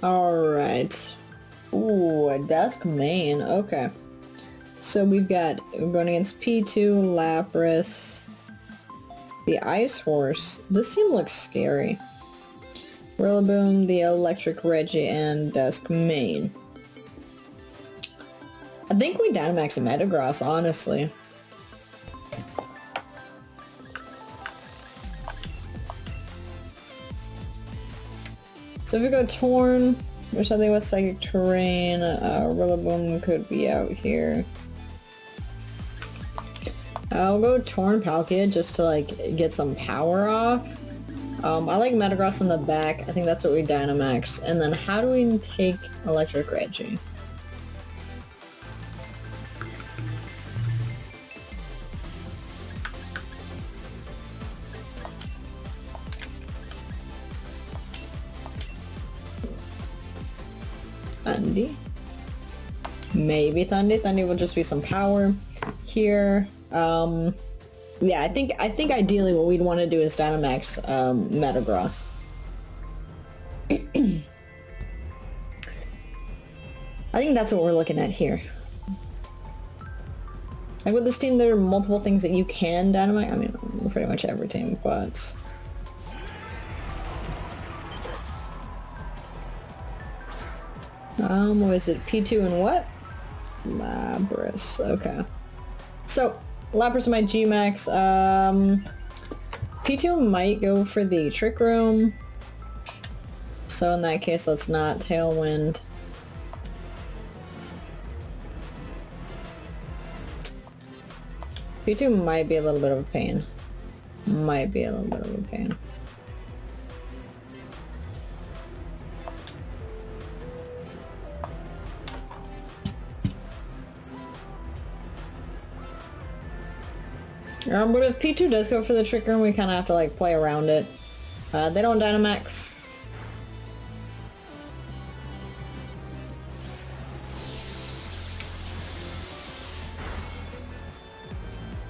Alright. Ooh, a desk main. Okay. So we're going against P2, Lapras, the Ice Horse. This team looks scary. Rillaboom, the Electric Reggie, and Desk main. I think we Dynamax Metagross, honestly. So if we go Torn, there's something with Psychic Terrain, Rillaboom could be out here. I'll go Torn Palkia just to like get some power off. I like Metagross in the back, I think that's what we Dynamax. And then how do we take Electric Reggie? Thundy. Maybe Thundy. Thundy will just be some power here. Yeah, I think ideally what we'd want to do is Dynamax Metagross. I think that's what we're looking at here. Like with this team, there are multiple things that you can Dynamax. I mean, pretty much every team, but... what is it? P2 and what? Lapras. Okay. So, Lapras might G-Max. P2 might go for the Trick Room. So in that case, let's not Tailwind. P2 might be a little bit of a pain. Might be a little bit of a pain. But if P2 does go for the Trick Room, we kind of have to like play around it. They don't Dynamax.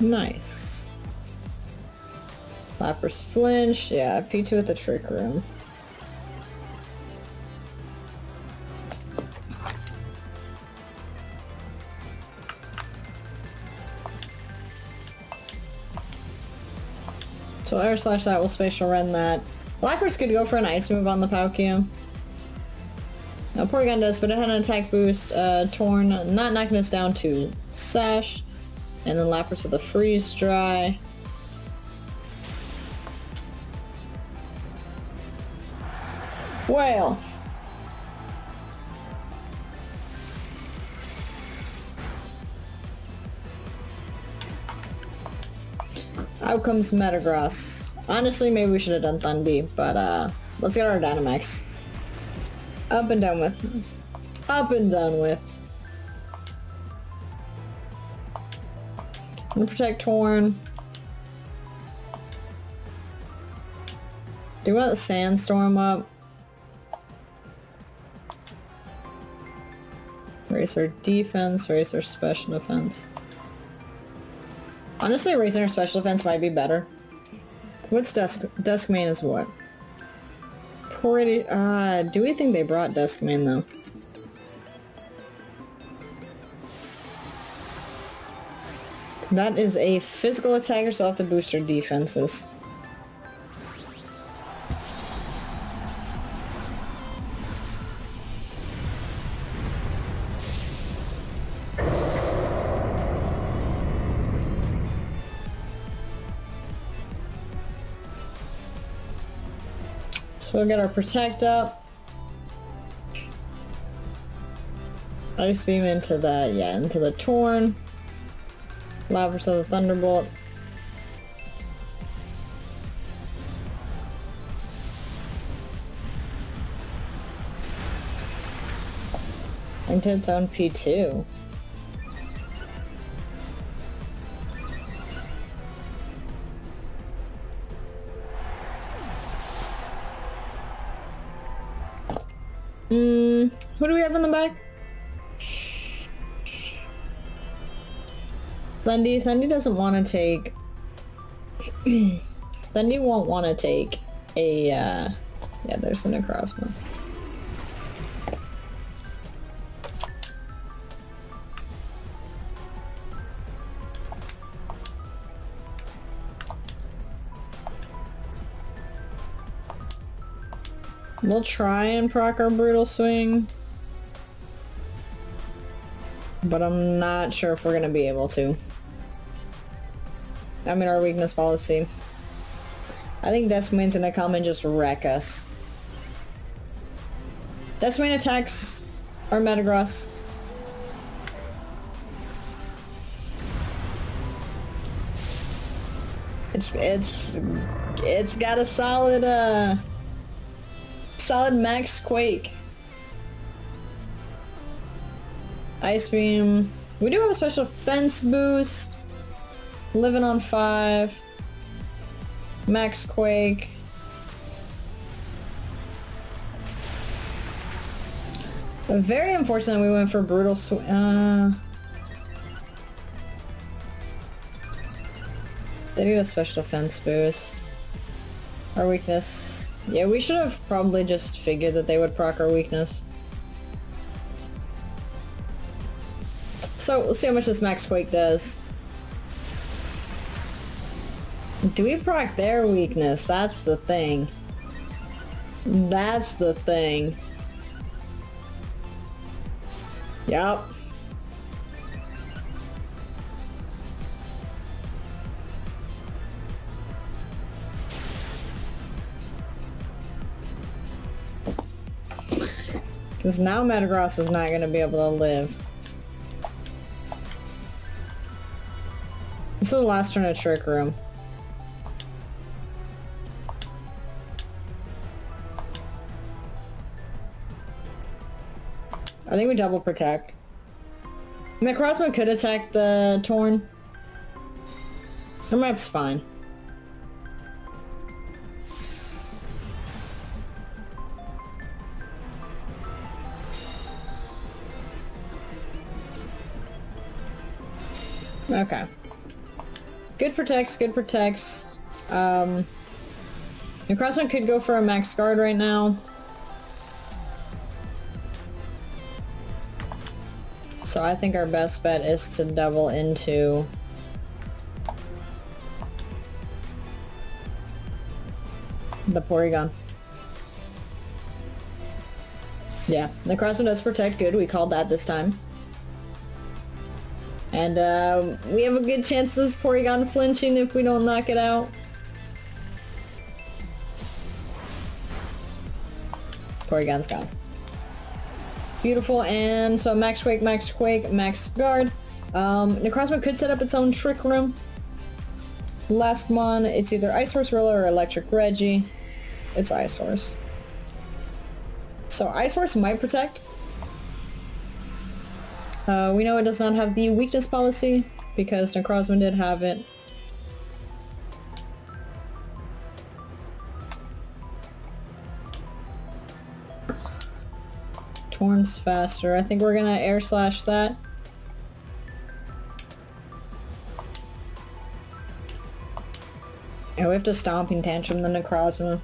Nice. Lapras flinch. Yeah, P2 with the Trick Room. So Air Slash that will Spatial Rend that. Lapras could go for an Ice move on the Palkia. No, Porygon does, but it had an attack boost. Torn, not knocking us down to Sash. And then Lapras with a Freeze Dry. Whale! Out comes Metagross. Honestly, maybe we should have done Thundy, but let's get our Dynamax. Up and done with. Up and done with. I'm gonna protect Torn. Do we want the Sandstorm up? Raise our defense, raise our special defense. Honestly, raising our special defense might be better. What's Dusk Main is what? Pretty, do we think they brought Dusk Main though? That is a physical attacker, so I'll have to boost our defenses. So we'll get our Protect up. Ice Beam into the, yeah, into the Torn. Lapras of the Thunderbolt. Into its own P2. Who do we have in the back? Thundy. Thundy doesn't want to take... Thundy won't want to take a, yeah, there's the Necrozma. We'll try and proc our Brutal Swing. But I'm not sure if we're gonna be able to. I mean, our weakness policy. I think Decimane's gonna come and just wreck us. Decimane attacks our Metagross. It's got a solid solid max Quake. Ice Beam. We do have a special Fence boost. Living on 5. Max Quake. Very unfortunate we went for Brutal Swing. They do a special defense boost. Our weakness... Yeah, we should have probably just figured that they would proc our weakness. So, we'll see how much this Max Quake does. Do we proc their weakness? That's the thing. That's the thing. Yup. Because now Metagross is not going to be able to live. This is the last turn of Trick Room. I think we double protect. And the Crossman could attack the Torn. And that's fine. Okay. Good protects, good protects. The Crossman could go for a max guard right now. So I think our best bet is to double into the Porygon. Yeah, the Crossman does protect good. We called that this time. And we have a good chance of this Porygon flinching if we don't knock it out. Porygon's gone. Beautiful, and so Max Quake, Max Guard. Necrozma could set up its own Trick Room. Last one, it's either Ice Horse Rilla or Electric Reggie. It's Ice Horse. So Ice Horse might protect. We know it does not have the weakness policy, because Necrozma did have it. Torn's faster. I think we're gonna Air Slash that. And we have to Stomping Tantrum the Necrozma.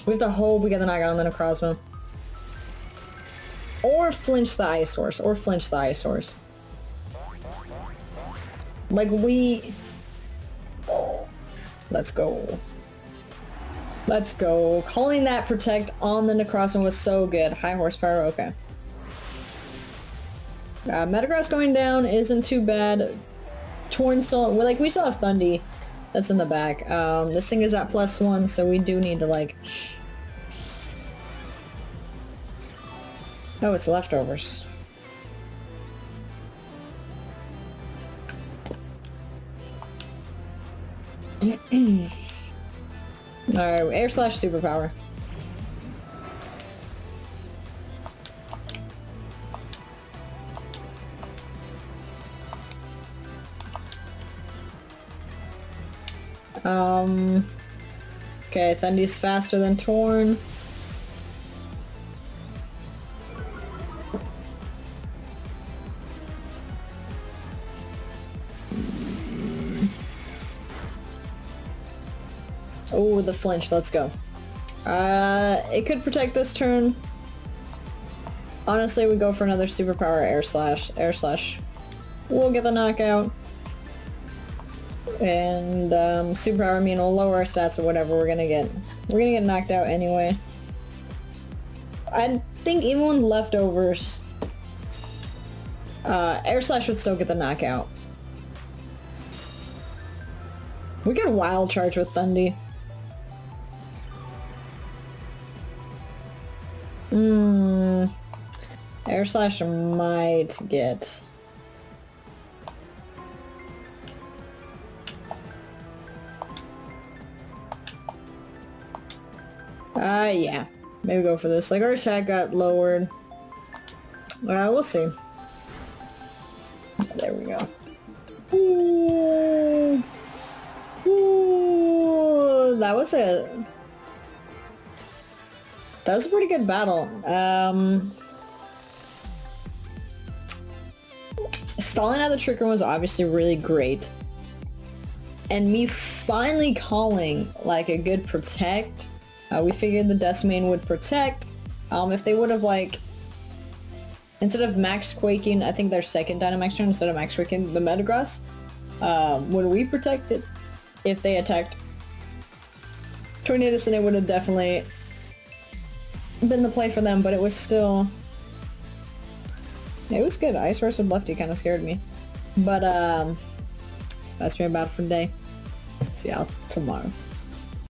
We have to hope we get the knockout on the Necrozma. Or flinch the Ice Horse. Or flinch the Ice Horse. Like we... Oh, let's go. Let's go. Calling that protect on the Necrozma was so good. High horsepower, okay. Metagross going down isn't too bad. Torn still, like we still have Thundy that's in the back. This thing is at +1, so we do need to like... Oh, it's leftovers. Alright, Air Slash Superpower. Okay, Thundy's faster than Torn. Oh, the flinch, let's go. It could protect this turn. Honestly, we go for another superpower Air Slash. Air Slash. We'll get the knockout. And, superpower, I mean, we'll lower our stats or whatever we're gonna get. We're gonna get knocked out anyway. I think even with leftovers, Air Slash would still get the knockout. We get Wild Charge with Thundy. Air Slash might get... yeah. Maybe go for this. Like, our attack got lowered. We'll see. There we go. Ooh. Ooh. That was a pretty good battle. Stalling out the Trick Room was obviously really great. And me finally calling, like, a good Protect. We figured the Decimane would Protect. If they would have, like, instead of Max Quaking, I think their second Dynamax turn, instead of Max Quaking the Metagross, when we protected, if they attacked Tornadus, and it would have definitely been the play for them, but it was still... It was good. Ice Horse with Lefty kind of scared me. But, that's me about for the day. See y'all tomorrow.